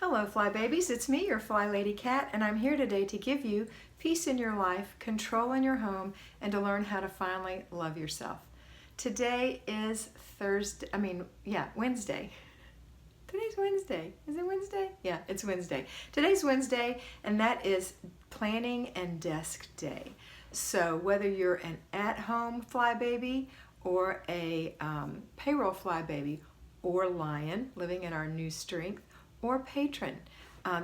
Hello Fly Babies, it's me, your FlyLady Kat, and I'm here today to give you peace in your life, control in your home, and to learn how to finally love yourself. Today is Wednesday. Today's Wednesday. Is it Wednesday? Yeah, it's Wednesday. Today's Wednesday, and that is Planning and Desk Day. So whether you're an at-home Fly Baby or a payroll Fly Baby or lion living in our new strength, or patron.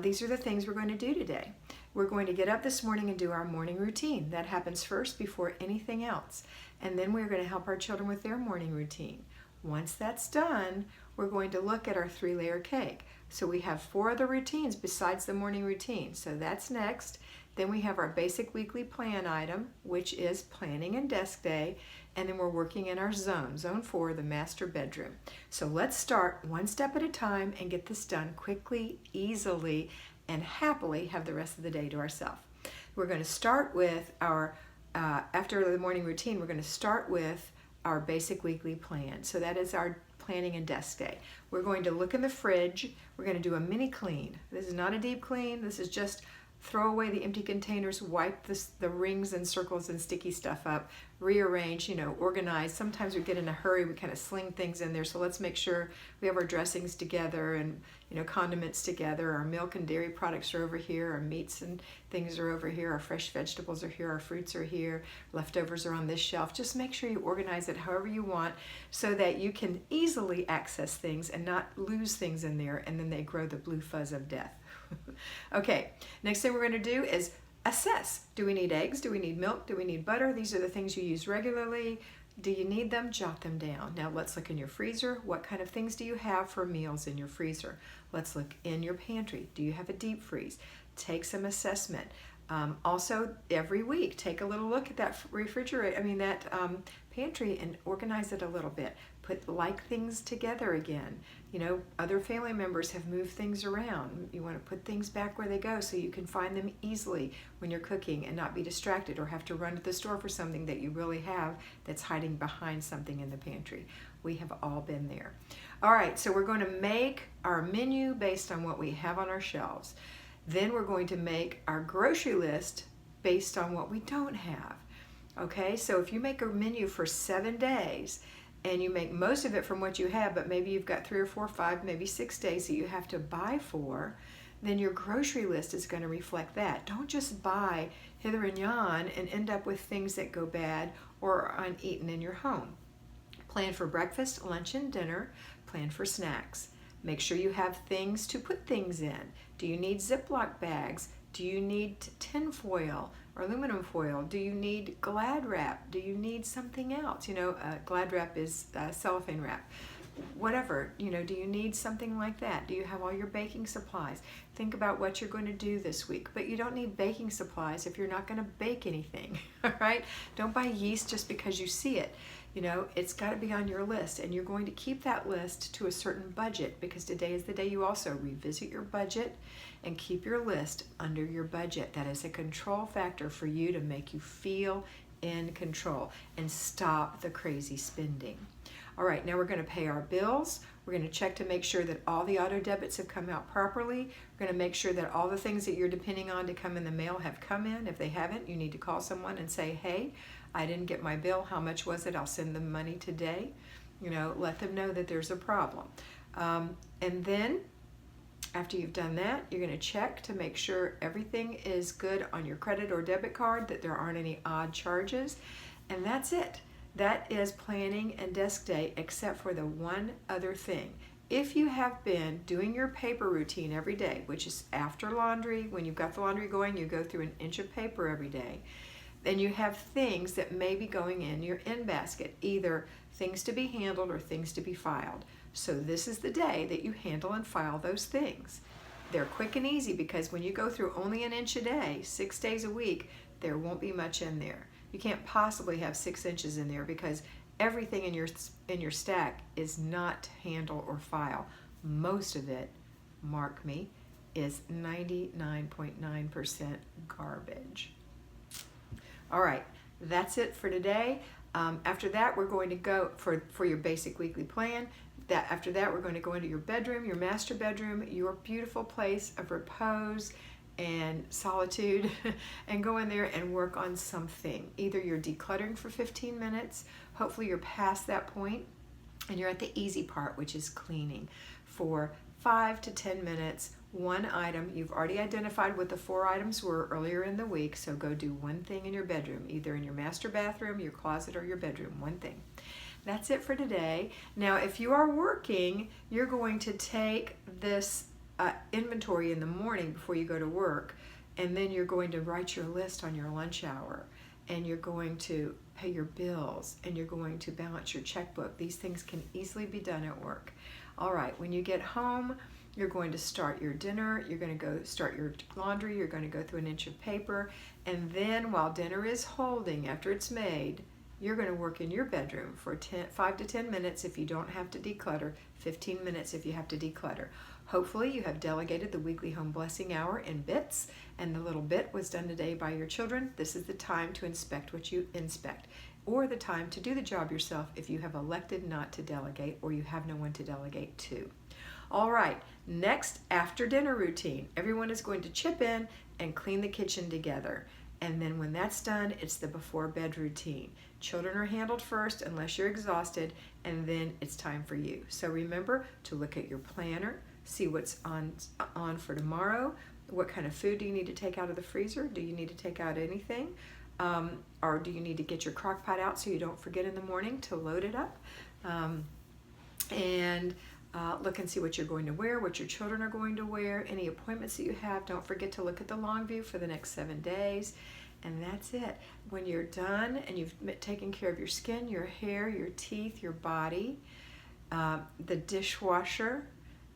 These are the things we're going to do today. We're going to get up this morning and do our morning routine. That happens first before anything else. And then we're going to help our children with their morning routine. Once that's done, we're going to look at our 3-layer cake. So we have 4 other routines besides the morning routine. So that's next. Then we have our basic weekly plan item, which is planning and desk day. And then we're working in our zone 4, the master bedroom. So let's start one step at a time and get this done quickly, easily, and happily have the rest of the day to ourselves. We're going to start with our, after the morning routine, we're going to start with our basic weekly plan. So that is our planning and desk day. We're going to look in the fridge. We're going to do a mini clean. This is not a deep clean. This is just throw away the empty containers, wipe the rings and circles and sticky stuff up, rearrange, organize. Sometimes we get in a hurry, we kind of sling things in there, so let's make sure we have our dressings together and condiments together. Our milk and dairy products are over here, our meats and things are over here, our fresh vegetables are here, our fruits are here, leftovers are on this shelf. Just make sure you organize it however you want so that you can easily access things and not lose things in there and then they grow the blue fuzz of death. Okay, next thing we're going to do is assess. Do we need eggs? Do we need milk? Do we need butter? These are the things you use regularly. Do you need them? Jot them down. Now let's look in your freezer. What kind of things do you have for meals in your freezer? Let's look in your pantry. Do you have a deep freeze? Take some assessment. Also, every week, take a little look at that pantry and organize it a little bit. Put things together again. Other family members have moved things around. You want to put things back where they go so you can find them easily when you're cooking and not be distracted or have to run to the store for something that you really have that's hiding behind something in the pantry. We have all been there. All right, so we're going to make our menu based on what we have on our shelves. Then we're going to make our grocery list based on what we don't have. Okay, so if you make a menu for 7 days and you make most of it from what you have, but maybe you've got 3 or 4, 5, maybe 6 days that you have to buy for, then your grocery list is going to reflect that. Don't just buy hither and yon and end up with things that go bad or are uneaten in your home. Plan for breakfast, lunch, and dinner. Plan for snacks. Make sure you have things to put things in. Do you need Ziploc bags? Do you need tin foil or aluminum foil? Do you need Glad wrap? Do you need something else? Glad wrap is cellophane wrap. Whatever, do you need something like that? Do you have all your baking supplies? Think about what you're going to do this week. But you don't need baking supplies if you're not going to bake anything, all right? Don't buy yeast just because you see it. It's got to be on your list, and you're going to keep that list to a certain budget because today is the day you also revisit your budget and keep your list under your budget. That is a control factor for you to make you feel in control and stop the crazy spending. All right, now we're going to pay our bills. We're going to check to make sure that all the auto debits have come out properly. We're going to make sure that all the things that you're depending on to come in the mail have come in. If they haven't, you need to call someone and say, hey, I didn't get my bill. How much was it? I'll send them money today. Let them know that there's a problem. And then after you've done that, you're going to check to make sure everything is good on your credit or debit card, that there aren't any odd charges. And that's it. That is planning and desk day, except for the one other thing. If you have been doing your paper routine every day, which is after laundry, when you've got the laundry going, you go through an inch of paper every day, then you have things that may be going in your in basket, either things to be handled or things to be filed. So this is the day that you handle and file those things. They're quick and easy because when you go through only an inch a day, 6 days a week, there won't be much in there. You can't possibly have 6 inches in there because everything in your stack is not handle or file. Most of it, mark me, is 99.9% garbage. All right, that's it for today. After that, we're going to go for your basic weekly plan. After that, we're going to go into your bedroom, your master bedroom, your beautiful place of repose and solitude, and go in there and work on something. Either you're decluttering for 15 minutes, hopefully you're past that point, and you're at the easy part, which is cleaning, for 5 to 10 minutes, one item. You've already identified what the 4 items were earlier in the week, so go do one thing in your bedroom, either in your master bathroom, your closet, or your bedroom, one thing. That's it for today. Now, if you are working, you're going to take this inventory in the morning before you go to work, and then you're going to write your list on your lunch hour, and you're going to pay your bills, and you're going to balance your checkbook. These things can easily be done at work. All right, when you get home, you're going to start your dinner, you're going to go start your laundry, you're going to go through an inch of paper, and then while dinner is holding, after it's made, you're going to work in your bedroom for 5 to 10 minutes if you don't have to declutter, 15 minutes if you have to declutter. Hopefully you have delegated the weekly home blessing hour in bits, and the little bit was done today by your children. This is the time to inspect what you inspect, or the time to do the job yourself if you have elected not to delegate or you have no one to delegate to. All right, next after dinner routine, everyone is going to chip in and clean the kitchen together. And then when that's done, it's the before bed routine. Children are handled first unless you're exhausted, and then it's time for you. So remember to look at your planner, see what's on for tomorrow. What kind of food do you need to take out of the freezer? Do you need to take out anything? Or do you need to get your crock pot out so you don't forget in the morning to load it up? Look and see what you're going to wear, what your children are going to wear, any appointments that you have. Don't forget to look at the long view for the next 7 days. And that's it. When you're done and you've taken care of your skin, your hair, your teeth, your body, the dishwasher,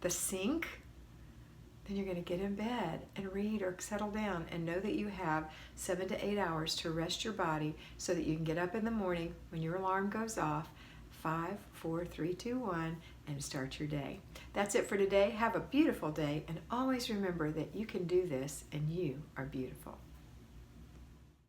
the sink, then you're going to get in bed and read or settle down and know that you have 7 to 8 hours to rest your body so that you can get up in the morning when your alarm goes off, 5, 4, 3, 2, 1, and start your day. That's it for today. Have a beautiful day, and always remember that you can do this and you are beautiful.